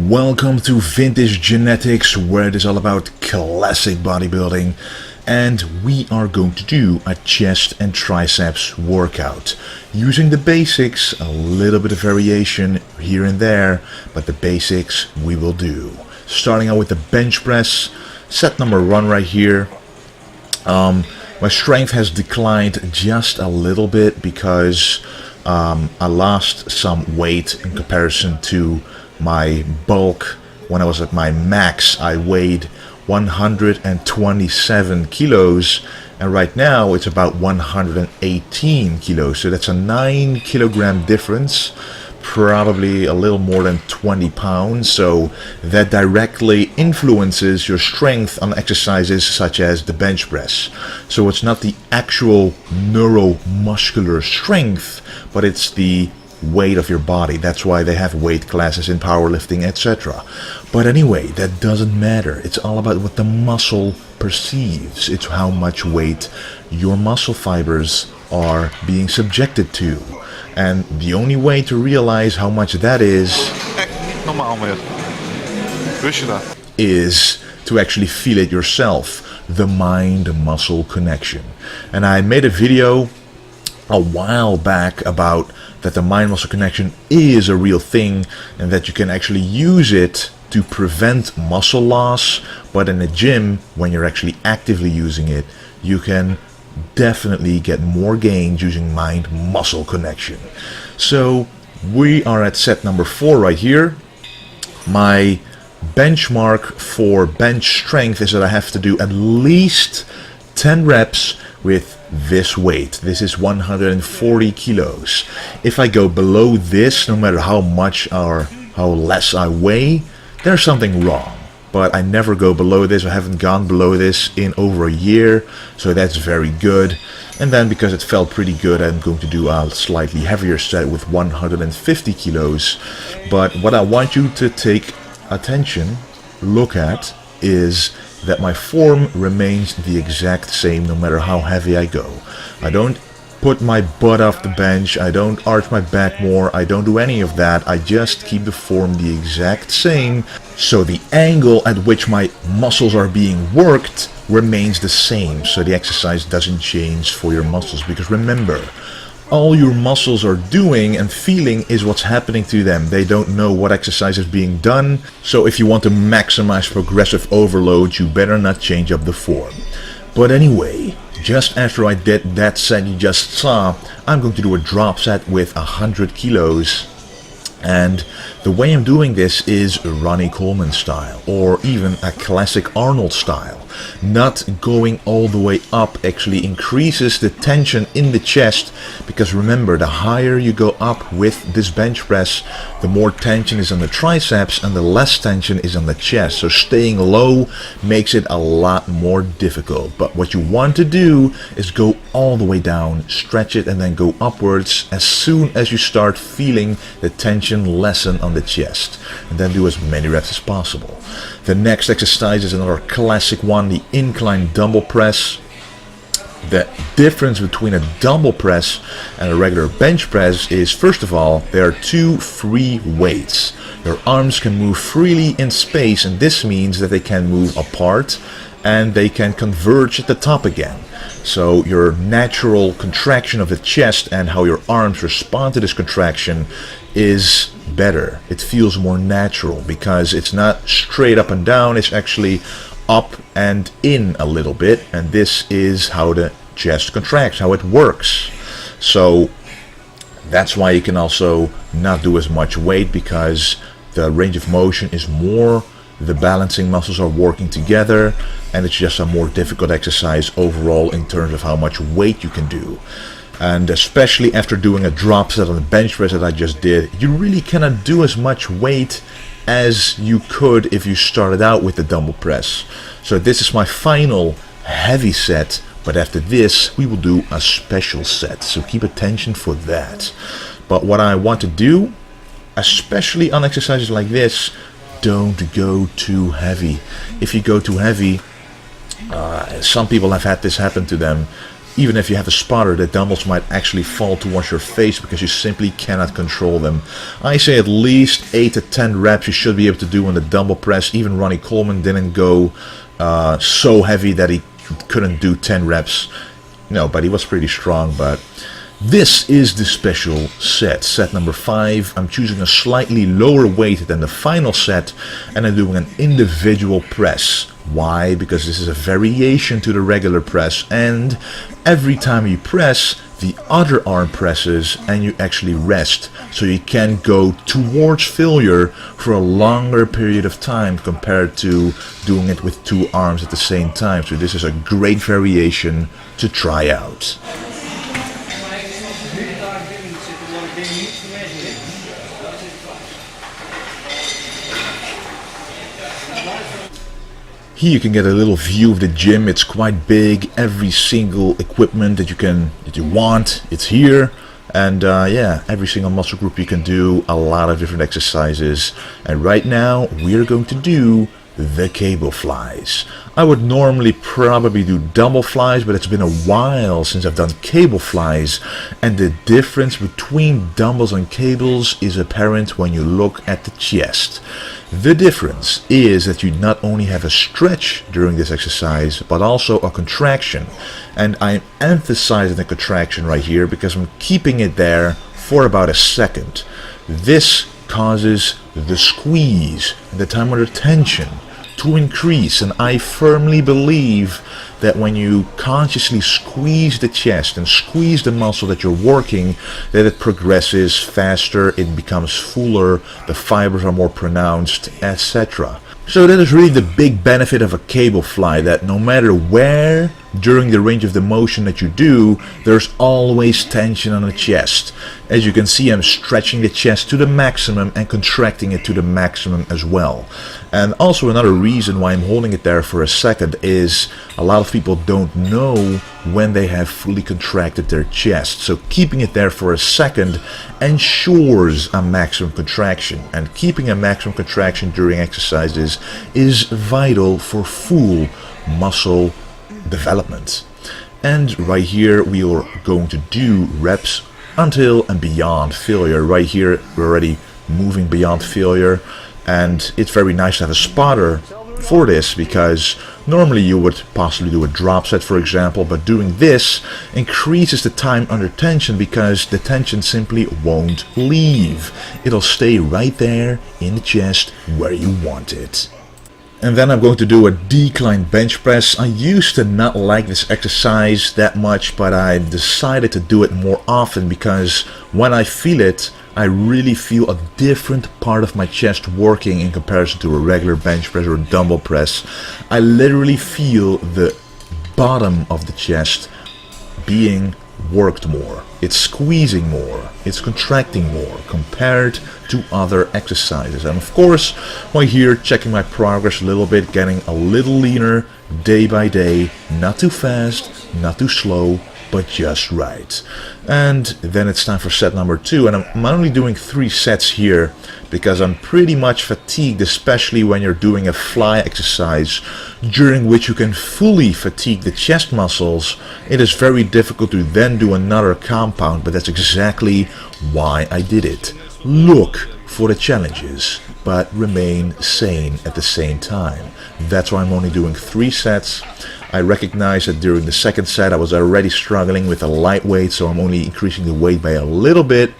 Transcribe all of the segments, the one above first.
Welcome to Vintage Genetics, where it is all about classic bodybuilding, and we are going to do a chest and triceps workout using the basics, a little bit of variation here and there, but the basics we will do. Starting out with the bench press, set number 1 right here. My strength has declined just a little bit because I lost some weight in comparison to my bulk. When I was at my max, I weighed 127 kilos, and right now it's about 118 kilos. So that's a 9 kilogram difference, probably a little more than 20 pounds. So that directly influences your strength on exercises such as the bench press. So it's not the actual neuromuscular strength, but it's the weight of your body. That's why they have weight classes in powerlifting, etc. But anyway, that doesn't matter. It's all about what the muscle perceives. It's how much weight your muscle fibers are being subjected to. And the only way to realize how much that is to actually feel it yourself, the mind-muscle connection. And I made a video a while back about that the mind-muscle connection is a real thing and that you can actually use it to prevent muscle loss. But in the gym, when you're actually actively using it, you can definitely get more gains using mind-muscle connection. So we are at set number 4 right here. My benchmark for bench strength is that I have to do at least 10 reps with this weight. This is 140 kilos. If I go below this, no matter how much or how less I weigh, there's something wrong. But I never go below this. I haven't gone below this in over a year, so that's very good. And then because it felt pretty good, I'm going to do a slightly heavier set with 150 kilos. But what I want you to take attention, look at, is that my form remains the exact same no matter how heavy I go. I don't put my butt off the bench, I don't arch my back more, I don't do any of that. I just keep the form the exact same, so the angle at which my muscles are being worked remains the same, so the exercise doesn't change for your muscles. Because remember, all your muscles are doing and feeling is what's happening to them. They don't know what exercise is being done. So if you want to maximize progressive overload, you better not change up the form. But anyway, just after I did that set you just saw, I'm going to do a drop set with 100 kilos. And the way I'm doing this is Ronnie Coleman style, or even a classic Arnold style. Not going all the way up actually increases the tension in the chest, because remember, the higher you go up with this bench press, the more tension is on the triceps and the less tension is on the chest. So staying low makes it a lot more difficult. But what you want to do is go all the way down, stretch it, and then go upwards as soon as you start feeling the tension lessen on the chest, and then do as many reps as possible. The next exercise is another classic one, the incline dumbbell press. The difference between a dumbbell press and a regular bench press is, first of all, there are 2 free weights. Your arms can move freely in space, and this means that they can move apart and they can converge at the top again. So your natural contraction of the chest and how your arms respond to this contraction is better. It feels more natural because it's not straight up and down, it's actually up and in a little bit, and this is how the chest contracts, how it works. So that's why you can also not do as much weight, because the range of motion is more, the balancing muscles are working together, and it's just a more difficult exercise overall in terms of how much weight you can do. And especially after doing a drop set on the bench press that I just did, you really cannot do as much weight as you could if you started out with the dumbbell press. So this is my final heavy set, but after this we will do a special set, so keep attention for that. But what I want to do, especially on exercises like this, don't go too heavy. If you go too heavy, some people have had this happen to them. Even if you have a spotter, the dumbbells might actually fall towards your face because you simply cannot control them. I say at least 8 to 10 reps you should be able to do on the dumbbell press. Even Ronnie Coleman didn't go so heavy that he couldn't do 10 reps. No, but he was pretty strong. But this is the special set. Set number 5. I'm choosing a slightly lower weight than the final set, and I'm doing an individual press. Why? Because this is a variation to the regular press, and every time you press, the other arm presses and you actually rest. So you can go towards failure for a longer period of time compared to doing it with 2 arms at the same time. So this is a great variation to try out. Here you can get a little view of the gym. It's quite big. Every single equipment that you want, it's here. And yeah, every single muscle group you can do, a lot of different exercises. And right now we're going to do the cable flies. I would normally probably do dumbbell flies, but it's been a while since I've done cable flies, and the difference between dumbbells and cables is apparent when you look at the chest. The difference is that you not only have a stretch during this exercise, but also a contraction. And I'm emphasizing the contraction right here because I'm keeping it there for about a second. This causes the squeeze, the time under tension, to increase, and I firmly believe that when you consciously squeeze the chest and squeeze the muscle that you're working, that it progresses faster, it becomes fuller, the fibers are more pronounced, etc. So that is really the big benefit of a cable fly, that no matter where during the range of the motion that you do, there's always tension on the chest. As you can see, I'm stretching the chest to the maximum and contracting it to the maximum as well. And also another reason why I'm holding it there for a second is a lot of people don't know when they have fully contracted their chest. So keeping it there for a second ensures a maximum contraction. And keeping a maximum contraction during exercises is vital for full muscle development. And right here we are going to do reps until and beyond failure. Right here we're already moving beyond failure, and it's very nice to have a spotter for this, because normally you would possibly do a drop set, for example, but doing this increases the time under tension because the tension simply won't leave. It'll stay right there in the chest where you want it. And then I'm going to do a decline bench press. I used to not like this exercise that much, but I decided to do it more often because when I feel it, I really feel a different part of my chest working in comparison to a regular bench press or a dumbbell press. I literally feel the bottom of the chest being worked more. It's squeezing more, it's contracting more compared to other exercises. And of course, while here checking my progress a little bit, getting a little leaner day by day, not too fast, not too slow, but just right. And then it's time for set number 2, and I'm only doing 3 sets here because I'm pretty much fatigued, especially when you're doing a fly exercise during which you can fully fatigue the chest muscles. It is very difficult to then do another compound, but that's exactly why I did it. Look for the challenges, but remain sane at the same time. That's why I'm only doing 3 sets. I recognize that during the second set I was already struggling with a lightweight, so I'm only increasing the weight by a little bit.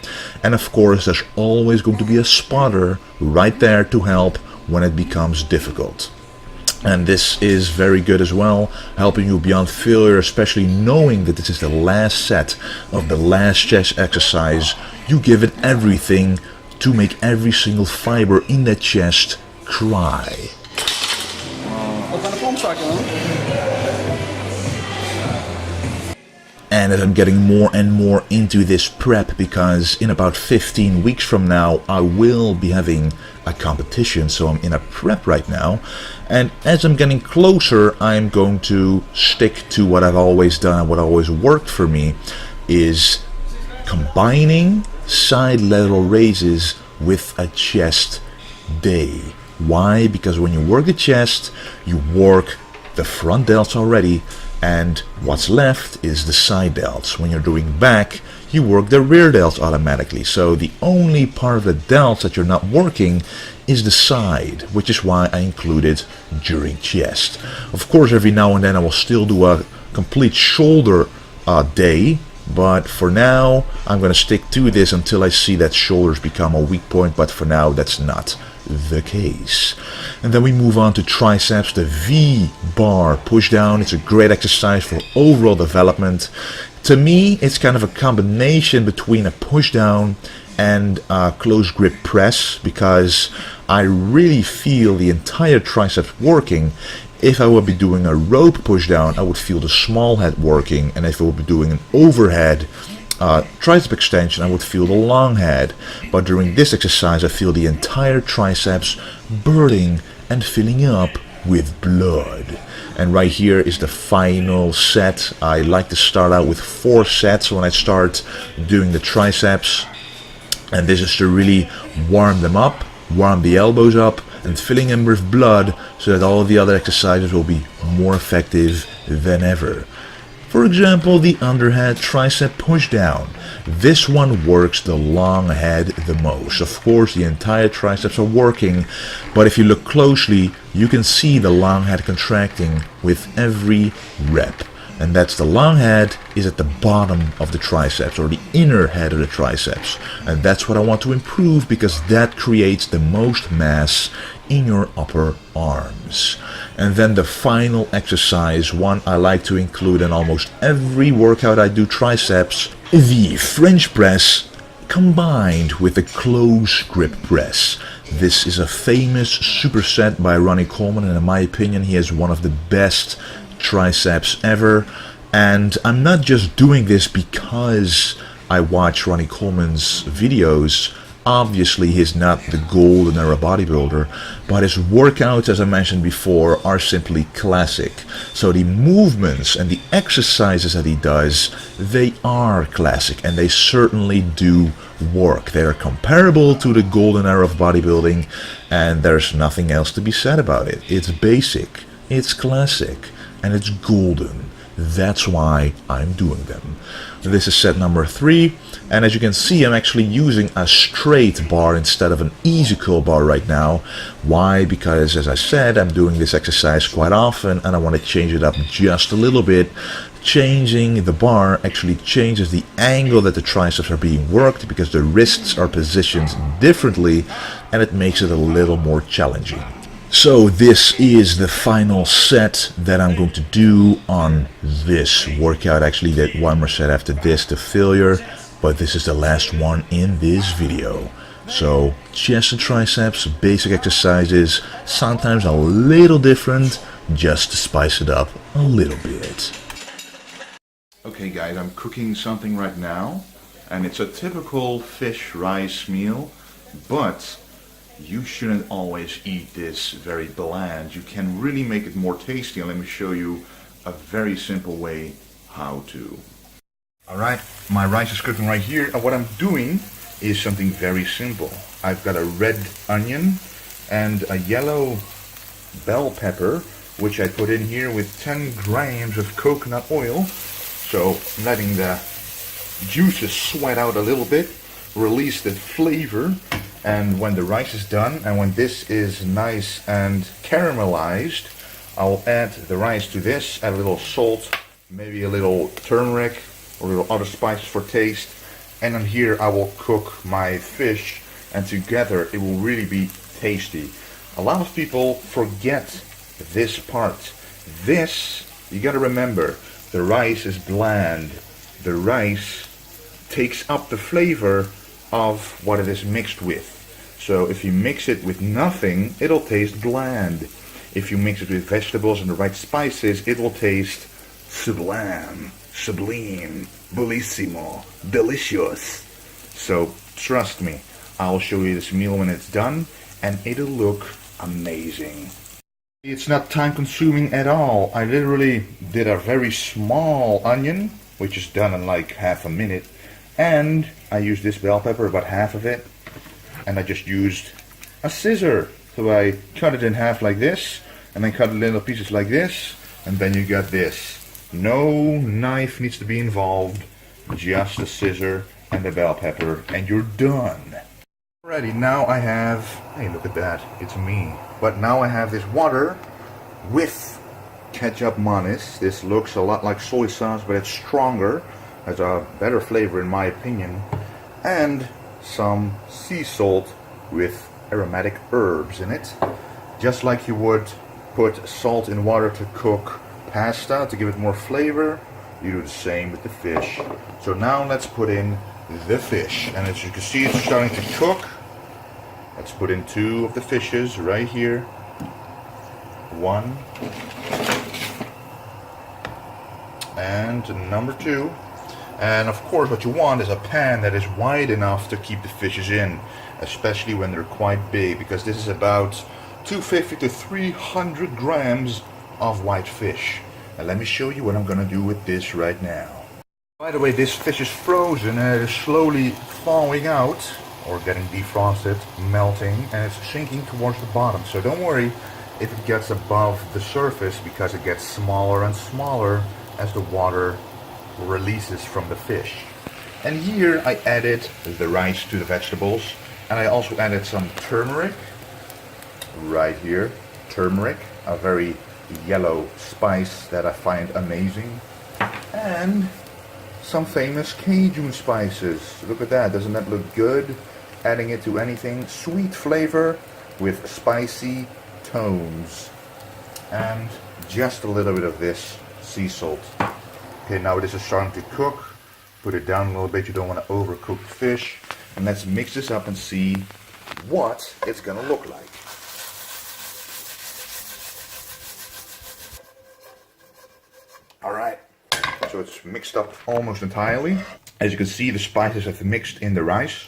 And of course there's always going to be a spotter right there to help when it becomes difficult. And this is very good as well, helping you beyond failure, especially knowing that this is the last set of the last chest exercise. You give it everything to make every single fiber in that chest cry. And as I'm getting more and more into this prep, because in about 15 weeks from now I will be having a competition, so I'm in a prep right now, and as I'm getting closer I'm going to stick to what I've always done, what always worked for me, is combining side lateral raises with a chest day. Why? Because when you work the chest, you work the front delts already, and what's left is the side delts. When you're doing back, you work the rear delts automatically. So the only part of the delts that you're not working is the side, which is why I include it during chest. Of course, every now and then I will still do a complete shoulder day, but for now I'm going to stick to this until I see that shoulders become a weak point, but for now that's not the case. And then we move on to triceps, the V-bar push down. It's a great exercise for overall development. To me, it's kind of a combination between a push down and a close grip press, because I really feel the entire triceps working. If I would be doing a rope push down, I would feel the small head working, and if I would be doing an overhead tricep extension, I would feel the long head. But during this exercise, I feel the entire triceps burning and filling up with blood. And right here is the final set. I like to start out with 4 sets when I start doing the triceps, and this is to really warm them up, warm the elbows up, and filling them with blood so that all of the other exercises will be more effective than ever. For example, the underhead tricep push down. This one works the long head the most. Of course, the entire triceps are working, but if you look closely, you can see the long head contracting with every rep. And that's the long head is at the bottom of the triceps, or the inner head of the triceps. And that's what I want to improve, because that creates the most mass in your upper arms. And then the final exercise, one I like to include in almost every workout I do triceps, the French press combined with the close grip press. This is a famous superset by Ronnie Coleman, and in my opinion he has one of the best triceps ever. And I'm not just doing this because I watch Ronnie Coleman's videos. Obviously he's not the golden era bodybuilder, but his workouts, as I mentioned before, are simply classic. So the movements and the exercises that he does, they are classic, and they certainly do work. They are comparable to the golden era of bodybuilding, and there's nothing else to be said about it. It's basic, it's classic, and it's golden. That's why I'm doing them. This is set number 3, and as you can see, I'm actually using a straight bar instead of an easy curl bar right now. Why? Because, as I said, I'm doing this exercise quite often, and I want to change it up just a little bit. Changing the bar actually changes the angle that the triceps are being worked, because the wrists are positioned differently, and it makes it a little more challenging. So this is the final set that I'm going to do on this workout. Actually, did one more set after this to failure, but this is the last one in this video. So chest and triceps, basic exercises, sometimes a little different, just to spice it up a little bit. Okay guys, I'm cooking something right now, and it's a typical fish rice meal, but you shouldn't always eat this very bland. You can really make it more tasty, and let me show you a very simple way how to. Alright, my rice is cooking right here, and what I'm doing is something very simple. I've got a red onion and a yellow bell pepper, which I put in here with 10 grams of coconut oil. So letting the juices sweat out a little bit, release the flavor. And when the rice is done, and when this is nice and caramelized, I'll add the rice to this, add a little salt, maybe a little turmeric, or a little other spices for taste. And then here I will cook my fish, and together it will really be tasty. A lot of people forget this part. This, you gotta remember, the rice is bland. The rice takes up the flavor of what it is mixed with. So if you mix it with nothing, it'll taste bland. If you mix it with vegetables and the right spices, it will taste sublime, sublime, bellissimo, delicious. So trust me, I'll show you this meal when it's done, and it'll look amazing. It's not time consuming at all. I literally did a very small onion, which is done in like half a minute. And I used this bell pepper, about half of it, and I just used a scissor. So I cut it in half like this, and then cut it in little pieces like this, and then you got this. No knife needs to be involved, just a scissor and a bell pepper, and you're done. Alrighty, now I have, hey, look at that, it's me. But now I have this water with ketchup mayonnaise. This looks a lot like soy sauce, but it's stronger, has a better flavor in my opinion, and some sea salt with aromatic herbs in it. Just like you would put salt in water to cook pasta to give it more flavor, you do the same with the fish. So now let's put in the fish, and as you can see, it's starting to cook. Let's put in 2 of the fishes right here. 1 and number 2. And of course what you want is a pan that is wide enough to keep the fishes in, especially when they're quite big, because this is about 250 to 300 grams of white fish. And let me show you what I'm gonna do with this right now. By the way, this fish is frozen and it is slowly thawing out, or getting defrosted, melting, and it's sinking towards the bottom. So don't worry if it gets above the surface, because it gets smaller and smaller as the water releases from the fish. And here I added the rice to the vegetables, and I also added some turmeric right here. Turmeric, a very yellow spice that I find amazing, and some famous Cajun spices. Look at that, doesn't that look good? Adding it to anything, sweet flavor with spicy tones, and just a little bit of this sea salt. Okay, now this is starting to cook. Put it down a little bit, you don't want to overcook the fish. And let's mix this up and see what it's gonna look like. Alright, so it's mixed up almost entirely. As you can see, the spices have mixed in the rice.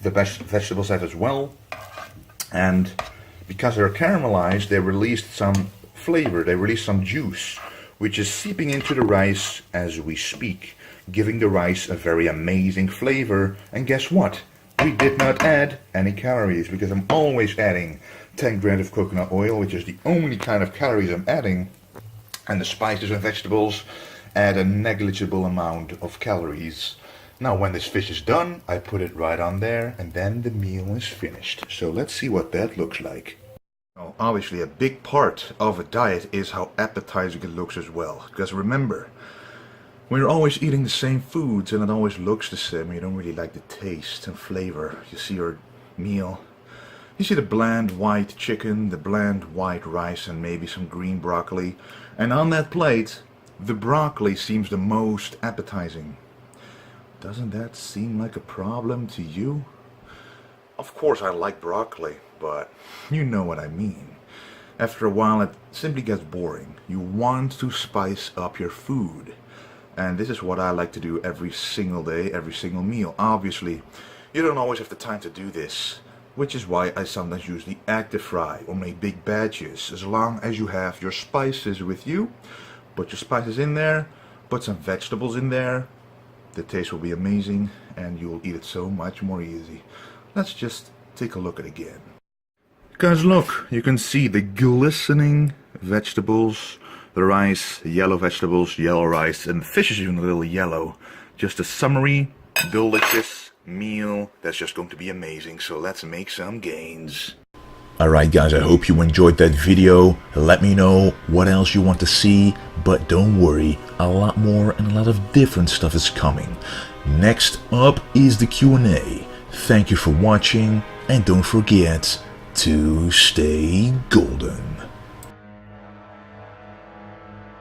The vegetables have as well. And because they're caramelized, they released some flavor, they released some juice, which is seeping into the rice as we speak, giving the rice a very amazing flavor. And guess what? We did not add any calories, because I'm always adding 10 grams of coconut oil, which is the only kind of calories I'm adding. And the spices and vegetables add a negligible amount of calories. Now when this fish is done, I put it right on there, and then the meal is finished. So let's see what that looks like. Now, obviously a big part of a diet is how appetizing it looks as well. Because remember, when you're always eating the same foods and it always looks the same, you don't really like the taste and flavor. You see your meal, you see the bland white chicken, the bland white rice, and maybe some green broccoli. And on that plate, the broccoli seems the most appetizing. Doesn't that seem like a problem to you? Of course I like broccoli, but you know what I mean. After a while it simply gets boring. You want to spice up your food. And this is what I like to do every single day, every single meal. Obviously, you don't always have the time to do this, which is why I sometimes use the active fry or make big batches. As long as you have your spices with you, put your spices in there, put some vegetables in there, the taste will be amazing and you will eat it so much more easy. Let's just take a look at it again. Guys, look, you can see the glistening vegetables, the rice, yellow vegetables, yellow rice, and the fish is even a little yellow. Just a summery, delicious meal that's just going to be amazing. So let's make some gains. Alright guys, I hope you enjoyed that video. Let me know what else you want to see, but don't worry, a lot more and a lot of different stuff is coming. Next up is the Q&A. Thank you for watching, and don't forget to stay golden.